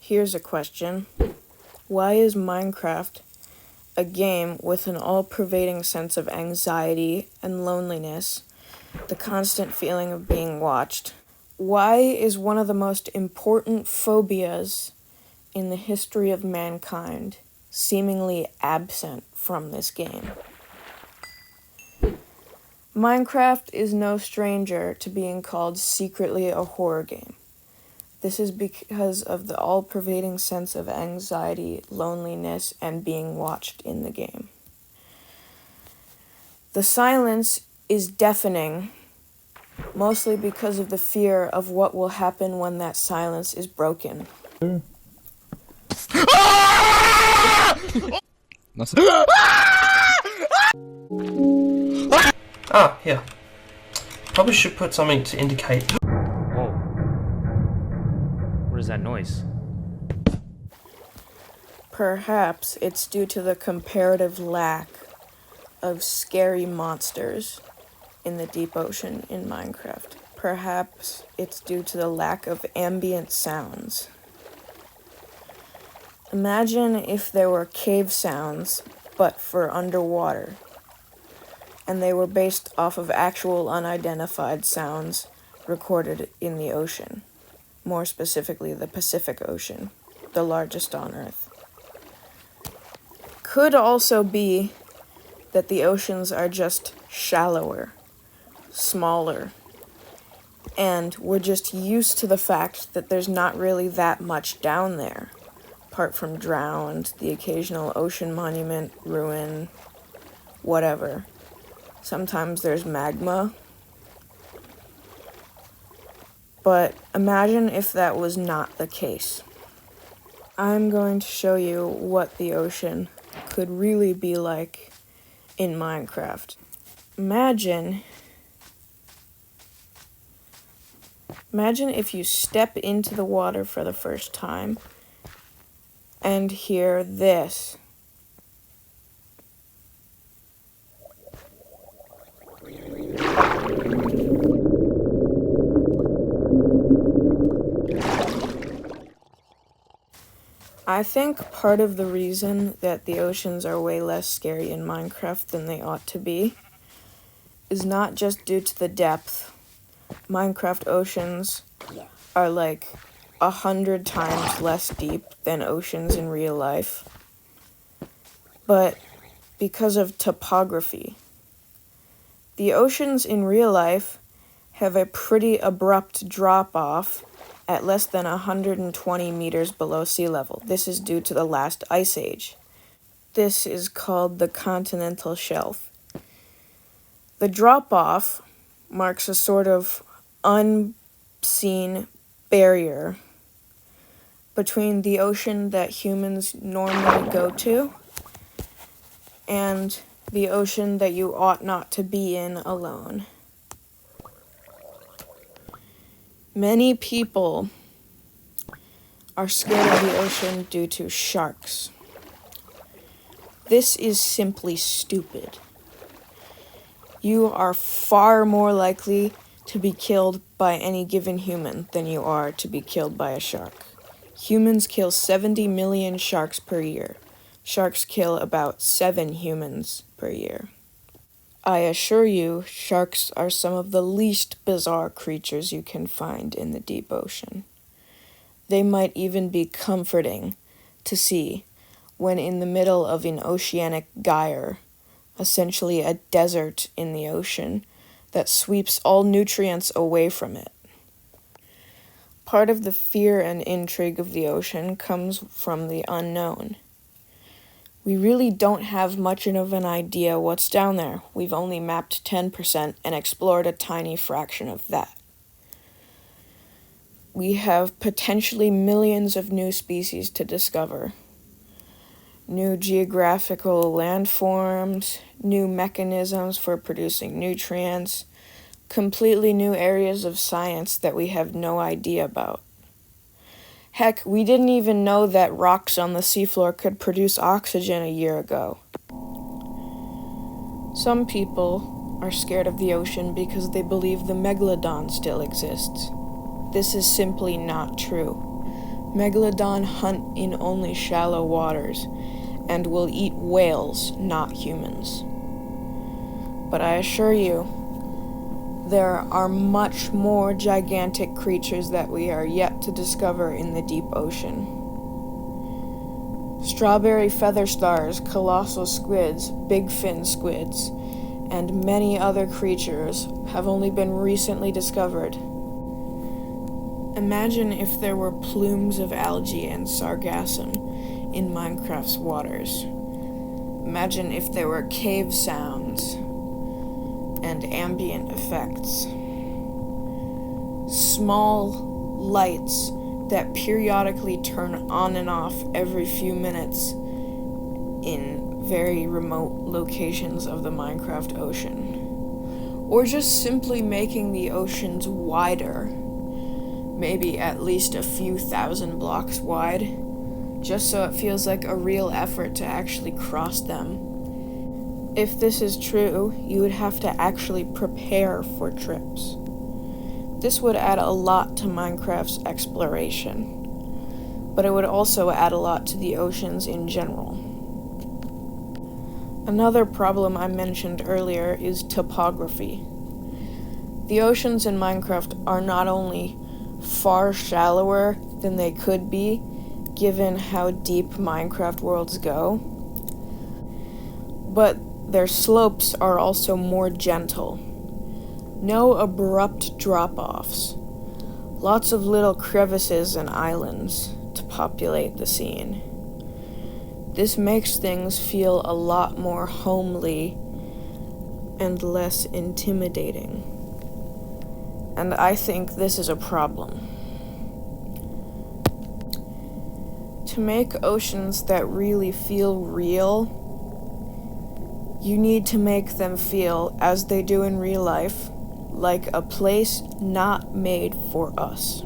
Here's a question. Why is Minecraft a game with an all-pervading sense of anxiety and loneliness, the constant feeling of being watched? Why is one of the most important phobias in the history of mankind seemingly absent from this game? Minecraft is no stranger to being called secretly a horror game. This is because of the all-pervading sense of anxiety, loneliness, and being watched in the game. The silence is deafening, mostly because of the fear of what will happen when that silence is broken. Here. Probably should put something to indicate. Whoa. What is that noise? Perhaps it's due to the comparative lack of scary monsters in the deep ocean in Minecraft. Perhaps it's due to the lack of ambient sounds. Imagine if there were cave sounds, but for underwater, and they were based off of actual unidentified sounds recorded in the ocean, more specifically the Pacific Ocean, the largest on Earth. Could also be that the oceans are just shallower, smaller, and we're just used to the fact that there's not really that much down there, apart from drowned, the occasional ocean monument, ruin, whatever. Sometimes there's magma. But imagine if that was not the case. I'm going to show you what the ocean could really be like in Minecraft. Imagine if you step into the water for the first time and hear this. I think part of the reason that the oceans are way less scary in Minecraft than they ought to be is not just due to the depth. Minecraft oceans are like 100 times less deep than oceans in real life, but because of topography. The oceans in real life have a pretty abrupt drop-off at less than 120 meters below sea level. This is due to the last ice age. This is called the continental shelf. The drop-off marks a sort of unseen barrier between the ocean that humans normally go to and the ocean that you ought not to be in alone. Many people are scared of the ocean due to sharks. This is simply stupid. You are far more likely to be killed by any given human than you are to be killed by a shark. Humans kill 70 million sharks per year. Sharks kill about 7 humans per year. I assure you, sharks are some of the least bizarre creatures you can find in the deep ocean. They might even be comforting to see when in the middle of an oceanic gyre, essentially a desert in the ocean that sweeps all nutrients away from it. Part of the fear and intrigue of the ocean comes from the unknown. We really don't have much of an idea what's down there. We've only mapped 10% and explored a tiny fraction of that. We have potentially millions of new species to discover. New geographical landforms, new mechanisms for producing nutrients, completely new areas of science that we have no idea about. Heck, we didn't even know that rocks on the seafloor could produce oxygen a year ago. Some people are scared of the ocean because they believe the megalodon still exists. This is simply not true. Megalodon hunt in only shallow waters and will eat whales, not humans. But I assure you, there are much more gigantic creatures that we are yet to discover in the deep ocean. Strawberry feather stars, colossal squids, big fin squids, and many other creatures have only been recently discovered. Imagine if there were plumes of algae and sargassum in Minecraft's waters. Imagine if there were cave sounds and ambient effects. Small lights that periodically turn on and off every few minutes in very remote locations of the Minecraft ocean. Or just simply making the oceans wider, maybe at least a few thousand blocks wide, just so it feels like a real effort to actually cross them. If this is true, you would have to actually prepare for trips. This would add a lot to Minecraft's exploration, but it would also add a lot to the oceans in general. Another problem I mentioned earlier is topography. The oceans in Minecraft are not only far shallower than they could be, given how deep Minecraft worlds go, but their slopes are also more gentle. No abrupt drop-offs. Lots of little crevices and islands to populate the scene. This makes things feel a lot more homely and less intimidating. And I think this is a problem. To make oceans that really feel real, you need to make them feel, as they do in real life, like a place not made for us.